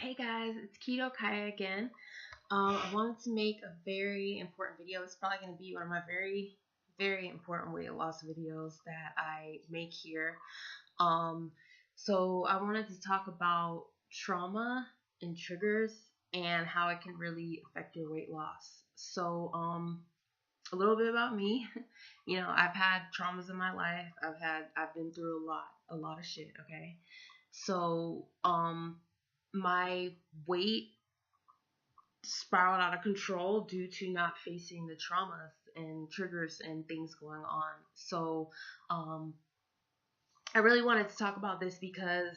Hey guys, it's Keto Kaya again. I wanted to make a very important video. It's probably going to be one of my very important weight loss videos that I make here. Um, so I wanted to talk about trauma and triggers and how it can really affect your weight loss. So, a little bit about me. I've had traumas in my life. I've been through a lot of shit. Okay, so my weight spiraled out of control due to not facing the traumas and triggers and things going on. So, I really wanted to talk about this because,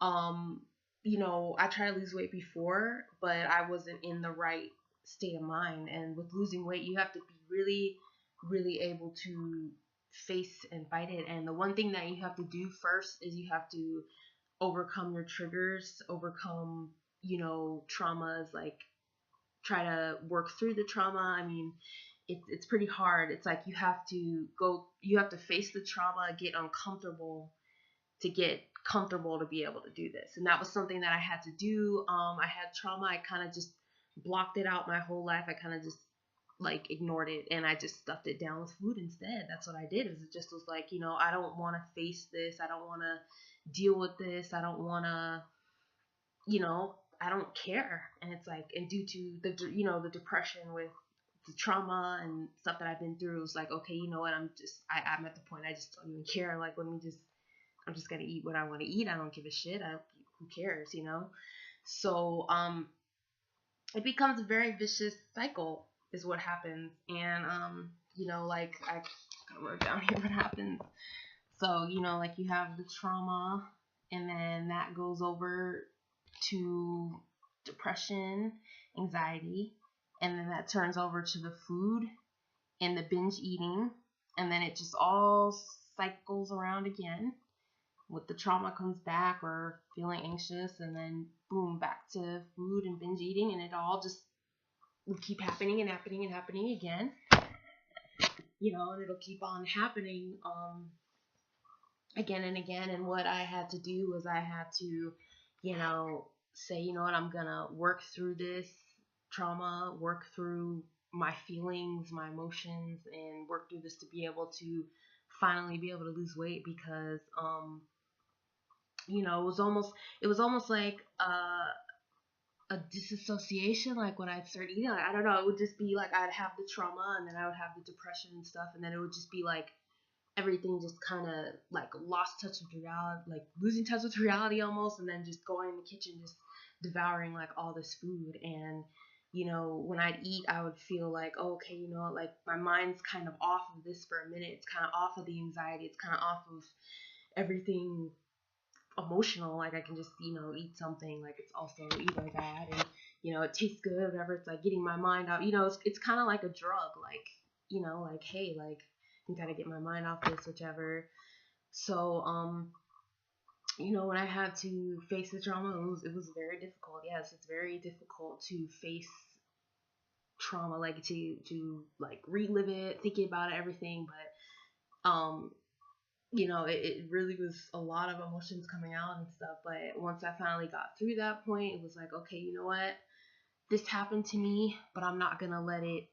um, I tried to lose weight before, but I wasn't in the right state of mind. And with losing weight, you have to be really able to face and fight it. And the one thing that you have to do first is you have to overcome your triggers, overcome, traumas, like try to work through the trauma. I mean, it's pretty hard. It's like you have to face the trauma, get uncomfortable to get comfortable to be able to do this. And that was something that I had to do. I had trauma. I kind of just blocked it out my whole life. I kind of just like ignored it and I just stuffed it down with food instead. That's what I did. It just was like, I don't want to face this. I don't want to deal with this. I don't want to, I don't care. And it's like, and due to the depression with the trauma and stuff that I've been through, it's like, okay, you know what? I'm at the point I just don't even care. Like, I'm just gonna eat what I want to eat. I don't give a shit. Who cares, So, it becomes a very vicious cycle is what happens. And, like I wrote down here what happens. So, like you have the trauma and then that goes over to depression, anxiety, and then that turns over to the food and the binge eating, and then it just all cycles around again. With the trauma comes back or feeling anxious, and then boom, back to food and binge eating, and it all just will keep happening and happening and happening again. And it'll keep on happening again and again. And what I had to do was I had to, say, you know what, I'm gonna work through this trauma, work through my feelings, my emotions, and work through this to be able to finally be able to lose weight because it was almost like a disassociation, like when I'd start eating, like, I don't know, it would just be like I'd have the trauma and then I would have the depression and stuff, and then it would just be like everything just kind of like lost touch with reality, like losing touch with reality almost, and then just going in the kitchen, just devouring like all this food. And when I'd eat, I would feel like, oh, okay, like my mind's kind of off of this for a minute. It's kind of off of the anxiety. It's kind of off of everything emotional. Like I can just, eat something like it's also either bad and, it tastes good, whatever. It's like getting my mind out. It's kind of like a drug. Like, like, hey, like, I gotta get my mind off this, whichever. So, when I had to face the trauma, it was very difficult. Yes, it's very difficult to face trauma, like to like relive it, thinking about it, everything. But, it really was a lot of emotions coming out and stuff. But once I finally got through that point, it was like, okay, you know what? This happened to me, but I'm not gonna let it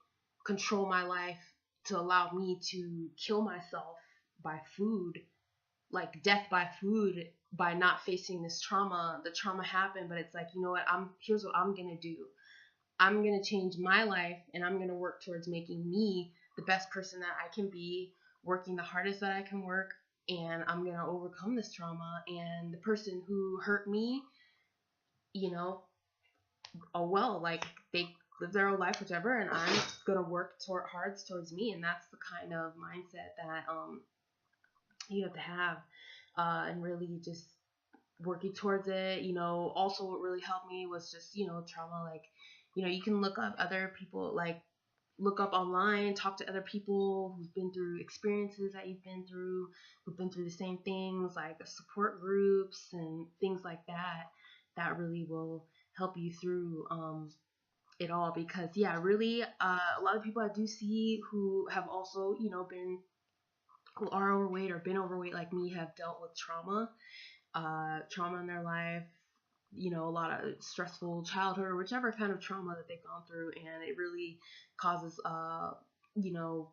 control my life to allow me to kill myself by food, like death by food, by not facing this trauma. The trauma happened, but it's like, you know what? Here's what I'm gonna do. I'm gonna change my life, and I'm gonna work towards making me the best person that I can be, working the hardest that I can work, and I'm gonna overcome this trauma. And the person who hurt me, you know, oh well, like they live their own life, whichever, and I'm gonna work hard towards me. And that's the kind of mindset that you have to have, and really just working towards it. Also what really helped me was just, trauma. Like, you can look up other people, like look up online, talk to other people who've been through experiences that you've been through, who've been through the same things, like support groups and things like that. That really will help you through it all. Because yeah, really, a lot of people I do see who have also, who are overweight or been overweight like me, have dealt with trauma in their life, a lot of stressful childhood or whichever kind of trauma that they've gone through, and it really causes you know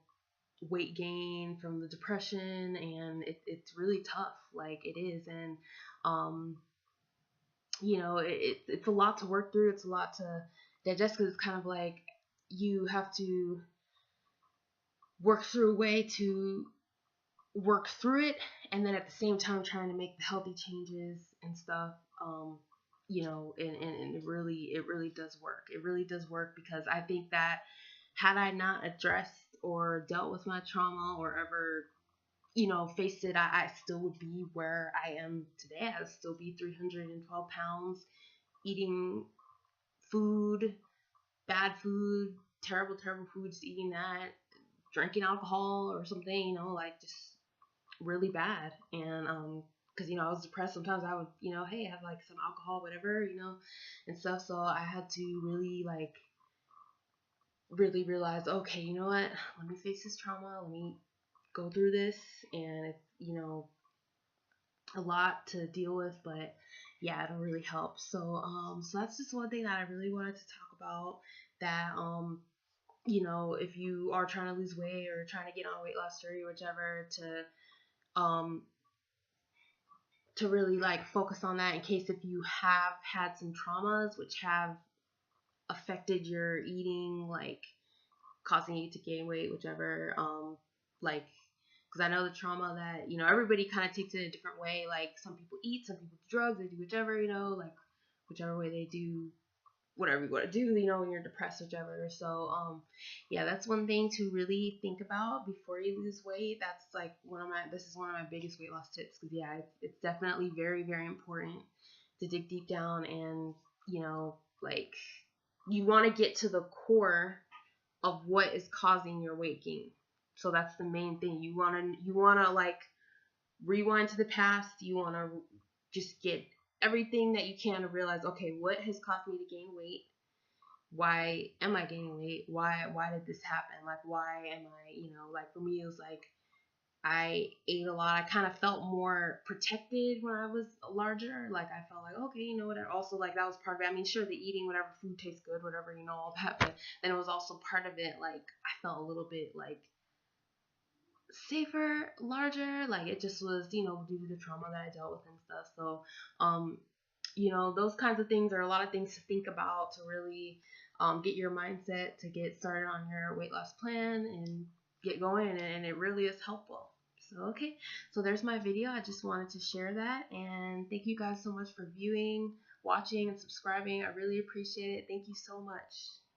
weight gain from the depression, and it's really tough, like it is. And um it's a lot to work through, it's a lot to digest, because it's kind of like you have to work through a way to work through it, and then at the same time trying to make the healthy changes and stuff. And it really does work. It really does work, because I think that had I not addressed or dealt with my trauma, or ever faced it, I still would be where I am today. I'd still be 312 pounds, eating food, bad food, terrible, terrible food, just eating that, drinking alcohol or something, like just really bad. And because I was depressed, sometimes I would, hey, have like some alcohol, whatever, and stuff. So I had to really like really realize, okay, you know what? Let me face this trauma. Let me go through this, and it's a lot to deal with, but yeah, it'll really help. So that's just one thing that I really wanted to talk about. That if you are trying to lose weight or trying to get on weight loss journey, whichever, um to really like focus on that, in case if you have had some traumas which have affected your eating, like causing you to gain weight, whichever. Like, because I know the trauma that everybody kind of takes it a different way. Like some people eat, some people do drugs, they do whichever, like whichever way they do whatever you want to do, when you're depressed, whichever. So, yeah, that's one thing to really think about before you lose weight. That's like this is one of my biggest weight loss tips, because yeah, it's definitely very, very important to dig deep down, and, like you want to get to the core of what is causing your weight gain. So that's the main thing. You want to like rewind to the past. You want to just get everything that you can to realize, okay, what has caused me to gain weight? Why am I gaining weight? Why did this happen? Like, why am I, like for me, it was like I ate a lot. I kind of felt more protected when I was larger. Like I felt like, okay, whatever. Also, like that was part of it. I mean, sure, the eating, whatever, food tastes good, whatever, all that. But then it was also part of it. Like I felt a little bit like safer, larger. Like it just was, due to the trauma that I dealt with and stuff. So, those kinds of things are a lot of things to think about, to really get your mindset, to get started on your weight loss plan and get going, and it really is helpful. So, okay, so there's my video. I just wanted to share that, and thank you guys so much for viewing, watching, and subscribing. I really appreciate it. Thank you so much.